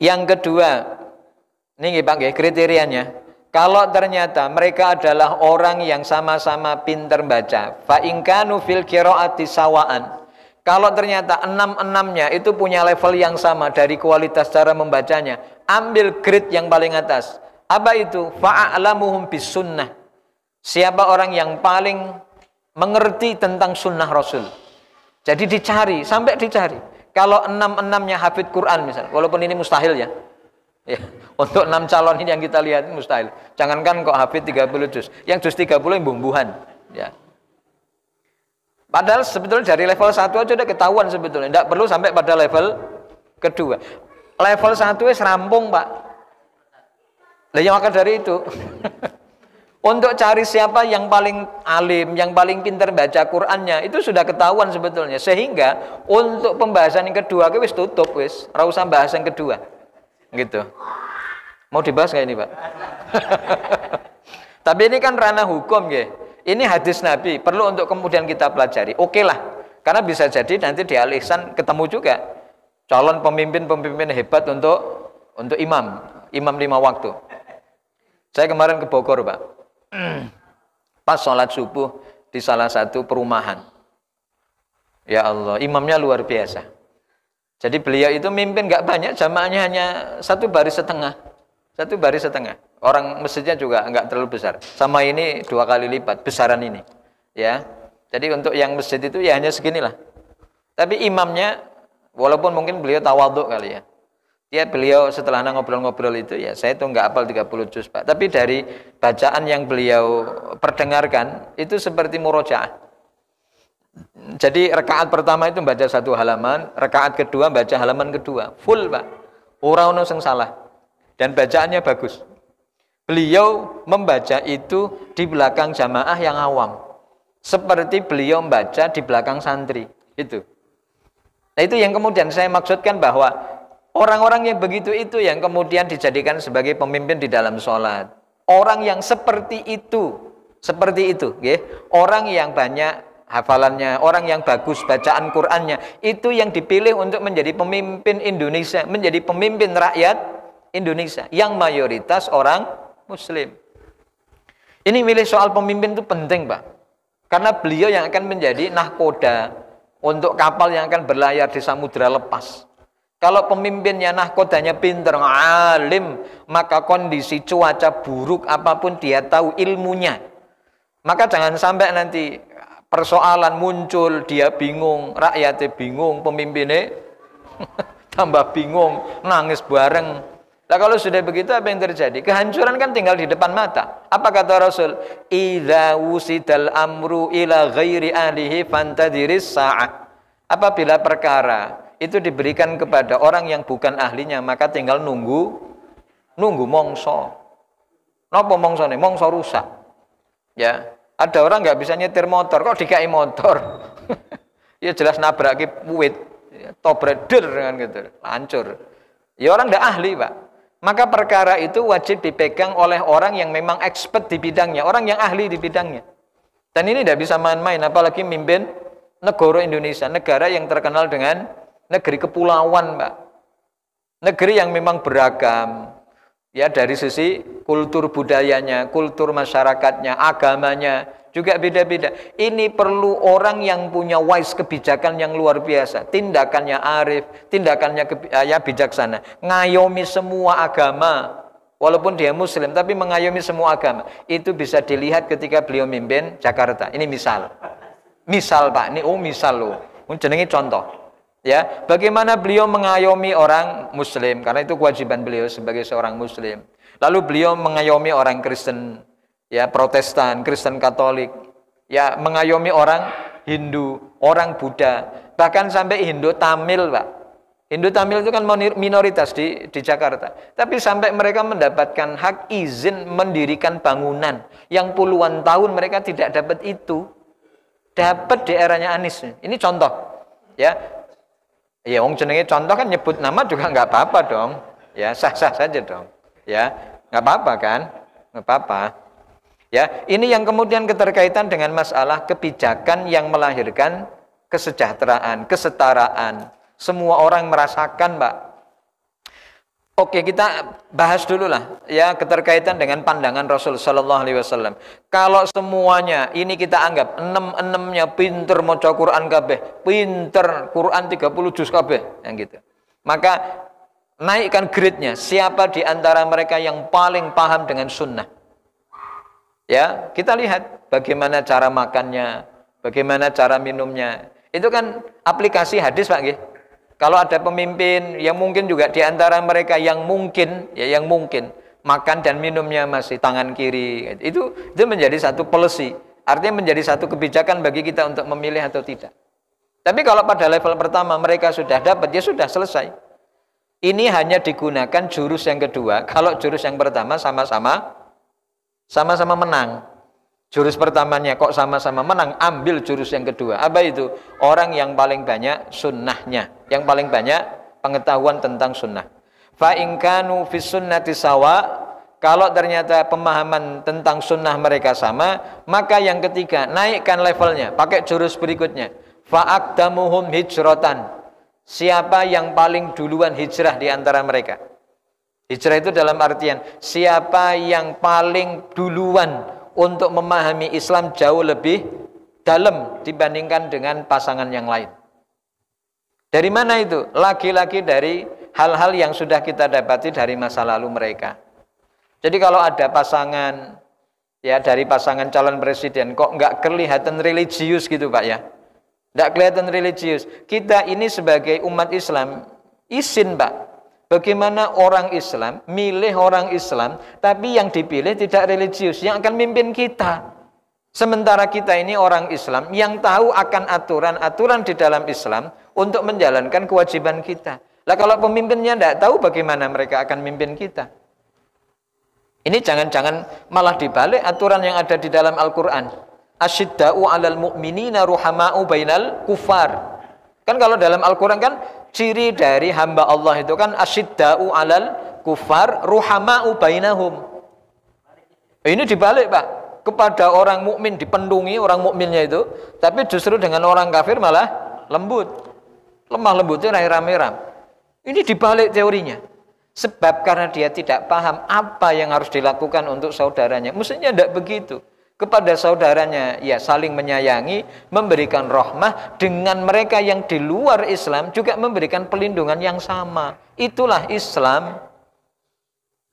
Yang kedua, ini Pak nggih kriterianya. Kalau ternyata mereka adalah orang yang sama-sama pintar baca, fa in kanu fil qiraati sawaan. Kalau ternyata enam-enamnya itu punya level yang sama dari kualitas cara membacanya, ambil grade yang paling atas. Apa itu? Fa'alamuhum bis sunnah. Siapa orang yang paling mengerti tentang sunnah Rasul. Jadi dicari, sampai dicari. Kalau enam-enamnya hafid Quran misalnya, walaupun ini mustahil ya. Ya, untuk 6 calon ini yang kita lihat ini mustahil. Jangankan kok hafid 30 juz. Yang juz 30 yang bumbuhan. Ya. Padahal sebetulnya dari level 1 aja udah ketahuan sebetulnya. Tidak perlu sampai pada level kedua. Level 1 wis rampung Pak. Lah yang maka dari itu untuk cari siapa yang paling alim, yang paling pintar baca Qur'annya, itu sudah ketahuan sebetulnya. Sehingga untuk pembahasan yang kedua wis tutup wis, ora usah bahas yang kedua. Gitu. Mau dibahas nggak ini Pak? Tapi ini kan ranah hukum ya. Ini hadis Nabi, perlu untuk kemudian kita pelajari. Oke lah, karena bisa jadi nanti di Al-Ihsan ketemu juga calon pemimpin-pemimpin hebat untuk imam 5 waktu. Saya kemarin ke Bogor Pak, pas sholat subuh di salah satu perumahan. Ya Allah, imamnya luar biasa. Jadi beliau itu mimpin nggak banyak, jamaahnya hanya 1 baris setengah. 1 baris setengah. Orang masjidnya juga nggak terlalu besar. Sama ini 2 kali lipat besaran ini. Ya. Jadi untuk yang masjid itu ya hanya seginilah. Tapi imamnya, walaupun mungkin beliau tawadhu kali ya. Beliau setelah ngobrol-ngobrol itu ya saya itu nggak hafal 30 juz Pak. Tapi dari bacaan yang beliau perdengarkan itu seperti murojaah. Jadi rakaat pertama itu baca 1 halaman, rakaat kedua baca halaman kedua, full Pak. Ora ono sing salah. Dan bacaannya bagus. Beliau membaca itu di belakang jamaah yang awam. Seperti beliau membaca di belakang santri. Itu. Nah itu yang kemudian saya maksudkan bahwa orang-orang yang begitu itu yang kemudian dijadikan sebagai pemimpin di dalam sholat. Orang yang seperti itu. Orang yang banyak hafalannya, orang yang bagus bacaan Qur'annya, itu yang dipilih untuk menjadi pemimpin Indonesia, menjadi pemimpin rakyat Indonesia yang mayoritas orang Muslim. Ini milih soal pemimpin itu penting Pak, karena beliau yang akan menjadi nahkoda untuk kapal yang akan berlayar di samudra lepas. Kalau pemimpinnya nahkodanya pinter, alim, maka kondisi cuaca buruk apapun dia tahu ilmunya. Maka jangan sampai nanti persoalan muncul, dia bingung, rakyatnya bingung, pemimpinnya tambah bingung, nangis bareng. Nah kalau sudah begitu apa yang terjadi? Kehancuran kan tinggal di depan mata. Apa kata Rasul? Idza wusidal amru ila ghairi ahlihi fantadiris sa'ah. Apabila perkara itu diberikan kepada orang yang bukan ahlinya, maka tinggal nunggu mongso. Napa mongsone? Mongso rusak. Ya, ada orang nggak bisa nyetir motor, kok dikai motor? Ya jelas nabraki puwit, tobredder kan gitu, hancur. Ya orang nggak ahli Pak. maka perkara itu wajib dipegang oleh orang yang memang expert di bidangnya, orang yang ahli di bidangnya. Dan ini tidak bisa main-main, apalagi mimpin negara Indonesia, negara yang terkenal dengan negeri kepulauan, Pak. Negeri yang memang beragam, ya, dari sisi kultur budayanya, kultur masyarakatnya, agamanya juga beda-beda. Ini perlu orang yang punya wise, kebijakan yang luar biasa, tindakannya arif, tindakannya bijaksana, ngayomi semua agama, walaupun dia muslim tapi mengayomi semua agama. Itu bisa dilihat ketika beliau mimpin Jakarta. Ini misal Pak, ini misal loh, jenenge contoh. Ya, bagaimana beliau mengayomi orang muslim, karena itu kewajiban beliau sebagai seorang muslim. Lalu beliau mengayomi orang Kristen, ya, Protestan, Kristen Katolik, ya, mengayomi orang Hindu, orang Buddha, bahkan sampai Hindu Tamil, Pak. Hindu Tamil itu kan minoritas di Jakarta, tapi sampai mereka mendapatkan hak izin mendirikan bangunan yang puluhan tahun mereka tidak dapat itu, dapat di eranya Anies. Ini contoh, ya. Ya, wong jenenge contoh kan, nyebut nama juga nggak apa-apa dong, ya, sah-sah saja dong, ya, nggak apa-apa kan, nggak apa-apa, ya. Ini yang kemudian keterkaitan dengan masalah kebijakan yang melahirkan kesejahteraan, kesetaraan, semua orang merasakan, Pak. Oke, kita bahas dulu lah, ya, keterkaitan dengan pandangan Rasul Sallallahu Alaihi Wasallam. Kalau semuanya ini kita anggap enam-enamnya pinter maca Quran kabeh, pinter Quran 30 juz kabeh, yang gitu. Maka naikkan grade-nya. Siapa di antara mereka yang paling paham dengan sunnah? Ya, kita lihat bagaimana cara makannya, bagaimana cara minumnya. Itu kan aplikasi hadis, Pak, nggih. Kalau ada pemimpin yang mungkin juga di antara mereka yang mungkin, ya, yang mungkin makan dan minumnya masih tangan kiri, itu menjadi satu policy, artinya menjadi satu kebijakan bagi kita untuk memilih atau tidak. Tapi kalau pada level pertama mereka sudah dapat, ya sudah selesai. Ini hanya digunakan jurus yang kedua. Kalau jurus yang pertama sama-sama menang. Jurus pertamanya kok sama-sama menang, ambil jurus yang kedua. Apa itu? Orang yang paling banyak sunnahnya, yang paling banyak pengetahuan tentang sunnah. Fa in kanu fis sunnati sawa, kalau ternyata pemahaman tentang sunnah mereka sama, maka yang ketiga, naikkan levelnya, pakai jurus berikutnya. Fa aqdamuhum hijratan. Siapa yang paling duluan hijrah di antara mereka? Hijrah itu dalam artian siapa yang paling duluan untuk memahami Islam jauh lebih dalam dibandingkan dengan pasangan yang lain. Dari mana itu? Lagi-lagi dari hal-hal yang sudah kita dapati dari masa lalu mereka. Jadi kalau ada pasangan, ya, dari pasangan calon presiden kok nggak kelihatan religius gitu, Pak, ya, nggak kelihatan religius. Kita ini sebagai umat Islam izin, Pak. Bagaimana orang Islam milih orang Islam, tapi yang dipilih tidak religius, yang akan mimpin kita. Sementara kita ini orang Islam yang tahu akan aturan-aturan di dalam Islam untuk menjalankan kewajiban kita. Lah kalau pemimpinnya tidak tahu, bagaimana mereka akan mimpin kita? Ini jangan-jangan malah dibalik aturan yang ada di dalam Al-Quran. Asyidda'u 'alal mu'minina ruhama'u bainal kufar. Kan kalau dalam Al-Quran kan ciri dari hamba Allah itu kan asyidda'u 'alal kufar ruhama'u bainahum. Ini dibalik, Pak. Kepada orang mukmin dipendungi orang mukminnya itu, tapi justru dengan orang kafir malah lembut. Lemah lembutnya rame-rame. Ini dibalik teorinya. Sebab karena dia tidak paham apa yang harus dilakukan untuk saudaranya. Mestinya tidak begitu. Kepada saudaranya ya saling menyayangi, memberikan rahmah, dengan mereka yang di luar Islam juga memberikan pelindungan yang sama. Itulah Islam.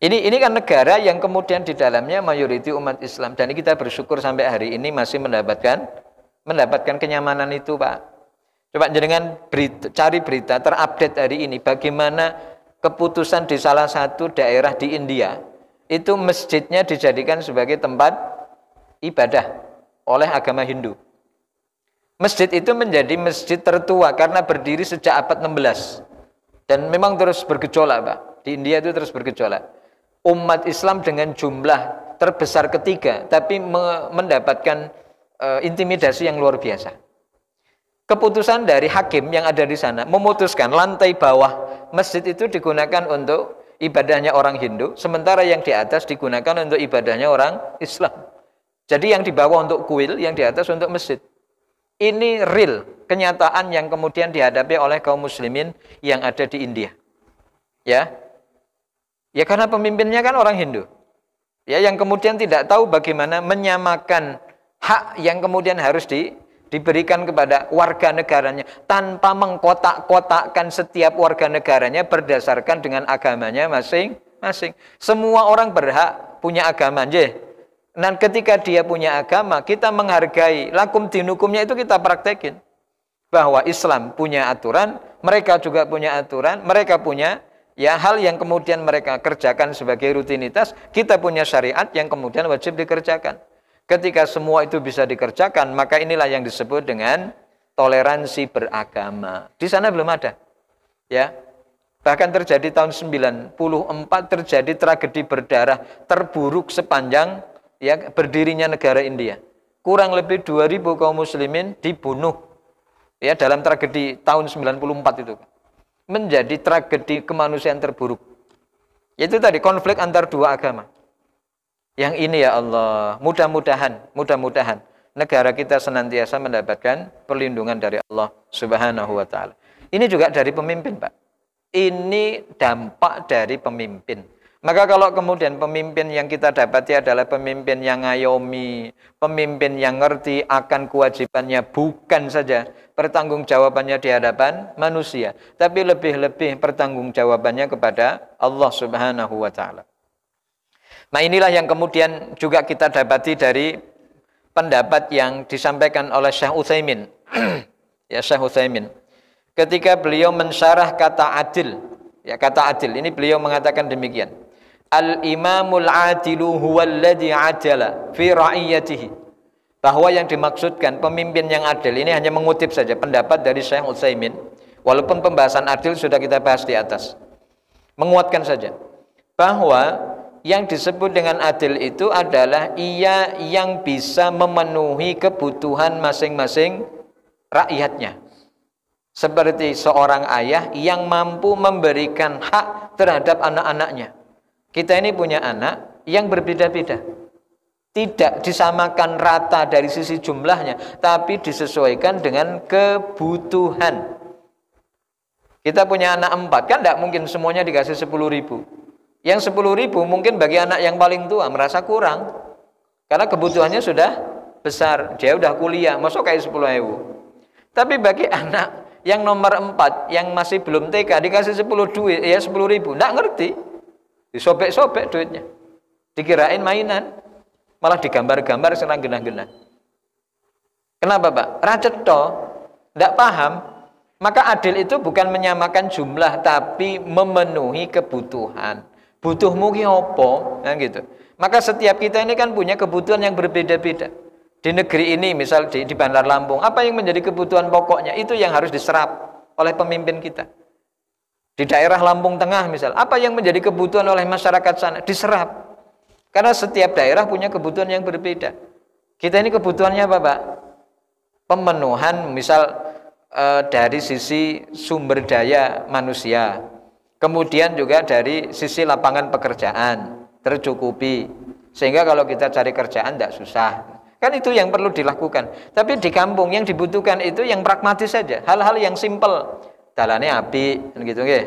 Ini kan negara yang kemudian di dalamnya mayoriti umat Islam, dan kita bersyukur sampai hari ini masih mendapatkan kenyamanan itu, Pak. Coba jenengan cari berita terupdate hari ini bagaimana keputusan di salah satu daerah di India itu masjidnya dijadikan sebagai tempat ibadah oleh agama Hindu. Masjid itu menjadi masjid tertua karena berdiri sejak abad 16 dan memang terus bergejolak, Pak. Di India itu terus bergejolak. Umat Islam dengan jumlah terbesar ketiga, tapi mendapatkan intimidasi yang luar biasa. Keputusan dari hakim yang ada di sana memutuskan lantai bawah masjid itu digunakan untuk ibadahnya orang Hindu, sementara yang di atas digunakan untuk ibadahnya orang Islam. Jadi yang di bawah untuk kuil, yang di atas untuk masjid. Ini real, kenyataan yang kemudian dihadapi oleh kaum muslimin yang ada di India. Ya. Ya karena pemimpinnya kan orang Hindu. Ya, yang kemudian tidak tahu bagaimana menyamakan hak yang kemudian harus diberikan kepada warga negaranya tanpa mengkotak-kotakkan setiap warga negaranya berdasarkan dengan agamanya masing-masing. Semua orang berhak punya agama, dan ketika dia punya agama, kita menghargai lakum dinukumnya itu kita praktekin. Bahwa Islam punya aturan, mereka juga punya aturan, mereka punya ya hal yang kemudian mereka kerjakan sebagai rutinitas, kita punya syariat yang kemudian wajib dikerjakan. Ketika semua itu bisa dikerjakan, maka inilah yang disebut dengan toleransi beragama. Di sana belum ada. Ya. Bahkan terjadi tahun 94 terjadi tragedi berdarah terburuk sepanjang ya berdirinya negara India. Kurang lebih 2000 kaum muslimin dibunuh ya dalam tragedi tahun 94 itu. Menjadi tragedi kemanusiaan terburuk. Yaitu tadi konflik antar dua agama. Yang ini ya Allah, mudah-mudahan negara kita senantiasa mendapatkan perlindungan dari Allah Subhanahu wa taala. Ini juga dari pemimpin, Pak. Ini dampak dari pemimpin. Maka kalau kemudian pemimpin yang kita dapati adalah pemimpin yang ngayomi, pemimpin yang ngerti akan kewajibannya, bukan saja pertanggungjawabannya di hadapan manusia, tapi lebih-lebih pertanggungjawabannya kepada Allah Subhanahu wa taala. Nah, inilah yang kemudian juga kita dapati dari pendapat yang disampaikan oleh Syekh Utsaimin. Ya, Syekh Utsaimin. Ketika beliau mensyarah kata adil, ya kata adil, ini beliau mengatakan demikian. Al-imamul adilu huwallazi adala fi ra'iyatihi. Bahwa yang dimaksudkan pemimpin yang adil, ini hanya mengutip saja pendapat dari Syekh Utsaimin. Walaupun pembahasan adil sudah kita bahas di atas. Menguatkan saja bahwa yang disebut dengan adil itu adalah ia yang bisa memenuhi kebutuhan masing-masing rakyatnya. Seperti seorang ayah yang mampu memberikan hak terhadap anak-anaknya. Kita ini punya anak yang berbeda-beda. Tidak disamakan rata dari sisi jumlahnya, tapi disesuaikan dengan kebutuhan. Kita punya anak 4, kan tidak mungkin semuanya dikasih 10.000. Yang 10.000 mungkin bagi anak yang paling tua merasa kurang. Karena kebutuhannya sudah besar. Dia udah kuliah, masuk kayak 10.000. Tapi bagi anak yang nomor 4, yang masih belum TK, dikasih 10.000, tidak ngerti. Disobek-sobek duitnya. Dikirain mainan. Malah digambar-gambar serang genah-genah. Kenapa, Pak? Raceto, tidak paham. Maka adil itu bukan menyamakan jumlah, tapi memenuhi kebutuhan. Butuhmu ki opo, kan gitu. Maka setiap kita ini kan punya kebutuhan yang berbeda-beda. Di negeri ini, misal di Bandar Lampung, apa yang menjadi kebutuhan pokoknya itu yang harus diserap oleh pemimpin kita. Di daerah Lampung Tengah, misal, apa yang menjadi kebutuhan oleh masyarakat sana diserap. Karena setiap daerah punya kebutuhan yang berbeda. Kita ini kebutuhannya apa, Pak? Pemenuhan, misal dari sisi sumber daya manusia. Kemudian juga dari sisi lapangan pekerjaan tercukupi, sehingga kalau kita cari kerjaan tidak susah. Kan itu yang perlu dilakukan. Tapi di kampung yang dibutuhkan itu yang pragmatis saja, hal-hal yang simpel. Dalane apik, gitu nggih.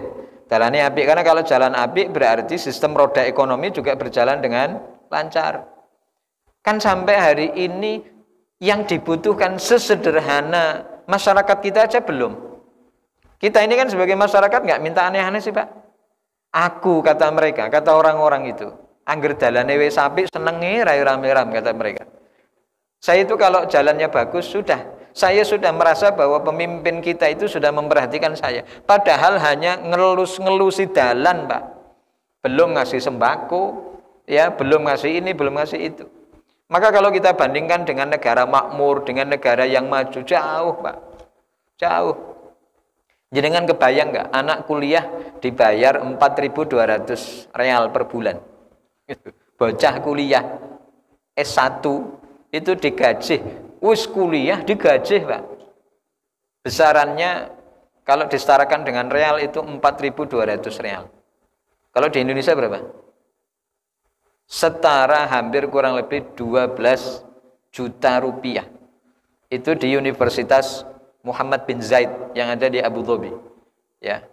Dalane apik, karena kalau jalan apik berarti sistem roda ekonomi juga berjalan dengan lancar. Kan sampai hari ini yang dibutuhkan sesederhana masyarakat kita aja belum. Kita ini kan sebagai masyarakat nggak minta aneh-aneh sih, Pak. Aku, kata mereka, kata orang-orang itu, angger dalane wis apik senenge ra rame-ram, kata mereka. Saya itu kalau jalannya bagus saya sudah merasa bahwa pemimpin kita itu sudah memperhatikan saya. Padahal hanya ngelus-ngelusi dalan, Pak. Belum ngasih sembako, ya, belum ngasih ini, belum ngasih itu. Maka kalau kita bandingkan dengan negara makmur, dengan negara yang maju, jauh, Pak. Jauh. Jenengan kebayang nggak anak kuliah dibayar 4.200 real per bulan? Bocah kuliah S1 itu digaji, wis kuliah digaji, Pak. Besarannya kalau disetarakan dengan real itu 4.200 real. Kalau di Indonesia berapa? Setara hampir kurang lebih 12 juta rupiah. Itu di Universitas Muhammad bin Zaid yang ada di Abu Dhabi. Ya.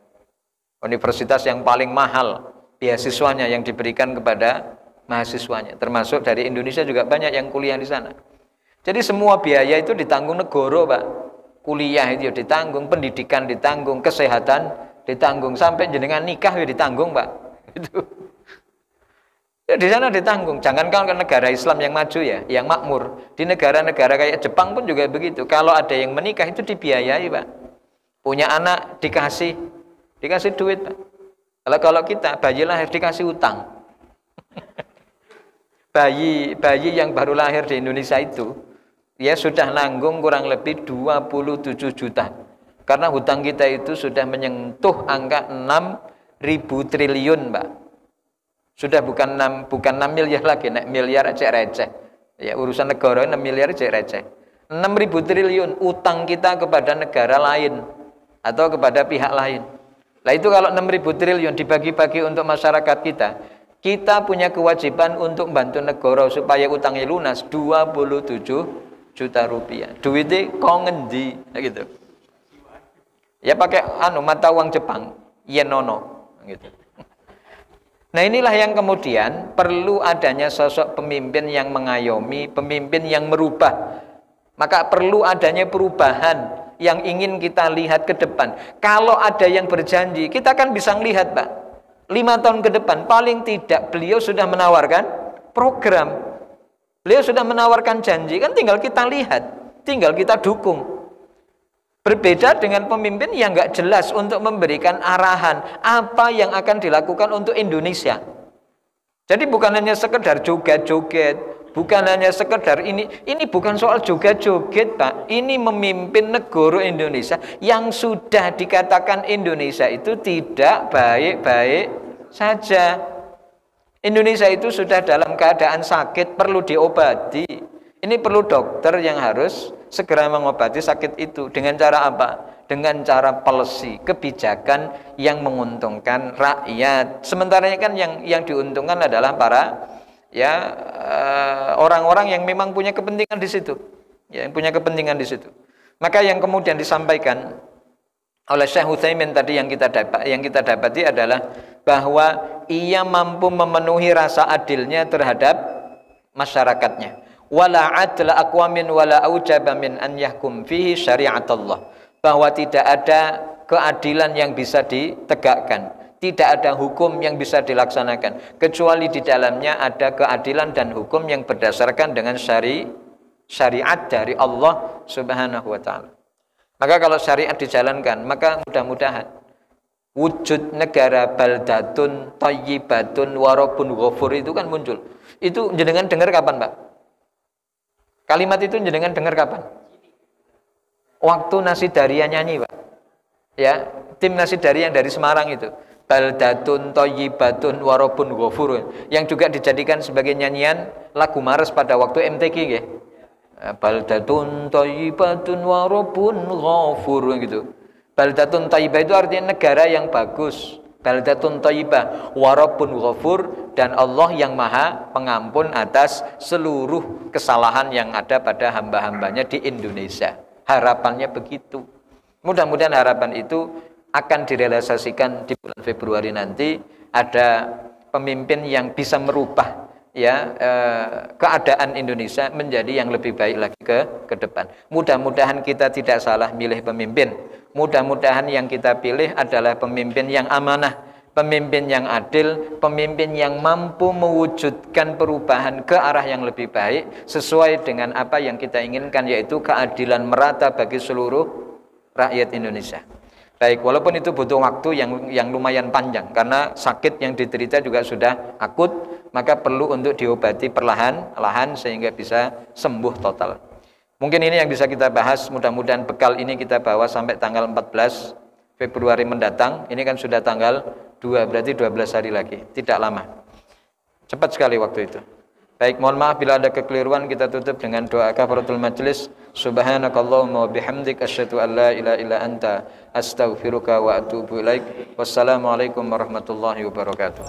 Universitas yang paling mahal beasiswanya yang diberikan kepada mahasiswanya. Termasuk dari Indonesia juga banyak yang kuliah di sana. Jadi semua biaya itu ditanggung negara, Pak. Kuliah itu ditanggung, pendidikan ditanggung, kesehatan ditanggung, sampai jenengan nikah ya ditanggung, Pak. Itu. Ya di sana ditanggung. Jangan kalau ke negara Islam yang maju ya, yang makmur. Di negara-negara kayak Jepang pun juga begitu. Kalau ada yang menikah itu dibiayai, Pak. Punya anak dikasih duit, Pak. Kalau kita bayi lahir dikasih utang. bayi yang baru lahir di Indonesia itu ya sudah nanggung kurang lebih 27 juta. Karena hutang kita itu sudah menyentuh angka 6.000 triliun, Pak. Sudah bukan 6 miliar lagi, nek miliar aja receh. Ya urusan negara 6 miliar aja receh. 6.000 triliun utang kita kepada negara lain atau kepada pihak lain. Lah itu kalau 6.000 triliun dibagi-bagi untuk masyarakat kita punya kewajiban untuk membantu negara supaya utangnya lunas 27 juta rupiah. Duitnya kok ngendi gitu. Ya pakai mata uang Jepang, yen ono gitu. Nah inilah yang kemudian perlu adanya sosok pemimpin yang mengayomi, pemimpin yang merubah. Maka perlu adanya perubahan yang ingin kita lihat ke depan. Kalau ada yang berjanji, kita kan bisa melihat, Pak. 5 tahun ke depan, paling tidak beliau sudah menawarkan program. Beliau sudah menawarkan janji, kan tinggal kita lihat, tinggal kita dukung. Berbeda dengan pemimpin yang nggak jelas untuk memberikan arahan apa yang akan dilakukan untuk Indonesia. Jadi bukan hanya sekedar joget-joget, bukan hanya sekedar ini bukan soal joget-joget, Pak. Ini memimpin negara Indonesia yang sudah dikatakan Indonesia itu tidak baik-baik saja. Indonesia itu sudah dalam keadaan sakit, perlu diobati. Ini perlu dokter yang harus segera mengobati sakit itu. Dengan cara apa? Dengan cara policy, kebijakan yang menguntungkan rakyat. Sementara kan yang diuntungkan adalah para orang-orang yang memang punya kepentingan di situ. Ya, yang punya kepentingan di situ. Maka yang kemudian disampaikan oleh Syekh Utsaimin tadi yang kita dapati adalah bahwa ia mampu memenuhi rasa adilnya terhadap masyarakatnya. Wala adla aqwamin wala aujaba min an yahkum fihi syari'atullah. Bahwa tidak ada keadilan yang bisa ditegakkan, tidak ada hukum yang bisa dilaksanakan kecuali di dalamnya ada keadilan dan hukum yang berdasarkan dengan syariat dari Allah Subhanahu wa taala. Maka kalau syariat dijalankan, maka mudah-mudahan wujud negara baldatun thayyibatun warabun ghafur itu kan muncul. Itu jenengan dengar kapan, Pak? Kalimat itu jenengan dengar kapan? Waktu Nasidaria nyanyi, Pak. Ya, tim Nasidaria yang dari Semarang itu. Baldatun thayyibatun warabun ghafur, yang juga dijadikan sebagai nyanyian lagu Mars pada waktu MTQ nggih. Baldatun thayyibatun warabun ghafur gitu. Baldatun thayyibah itu artinya negara yang bagus. Baldatun thayyibah warabun ghafur, dan Allah yang maha pengampun atas seluruh kesalahan yang ada pada hamba-hambanya di Indonesia. Harapannya begitu. Mudah-mudahan harapan itu akan direalisasikan di bulan Februari nanti. Ada pemimpin yang bisa merubah keadaan Indonesia menjadi yang lebih baik lagi ke depan. Mudah-mudahan kita tidak salah milih pemimpin. Mudah-mudahan yang kita pilih adalah pemimpin yang amanah, pemimpin yang adil, pemimpin yang mampu mewujudkan perubahan ke arah yang lebih baik sesuai dengan apa yang kita inginkan, yaitu keadilan merata bagi seluruh rakyat Indonesia. Baik, walaupun itu butuh waktu yang lumayan panjang karena sakit yang diderita juga sudah akut, maka perlu untuk diobati perlahan-lahan sehingga bisa sembuh total. Mungkin ini yang bisa kita bahas, mudah-mudahan bekal ini kita bawa sampai tanggal 14 Februari mendatang. Ini kan sudah tanggal 2, berarti 12 hari lagi, tidak lama. Cepat sekali waktu itu. Baik, mohon maaf bila ada kekeliruan, kita tutup dengan doa kafaratul majlis. Subhanakallahumma wa bihamdik asyhadu an la ilaha illa anta astaghfiruka wa atubu ilaik. Wassalamualaikum warahmatullahi wabarakatuh.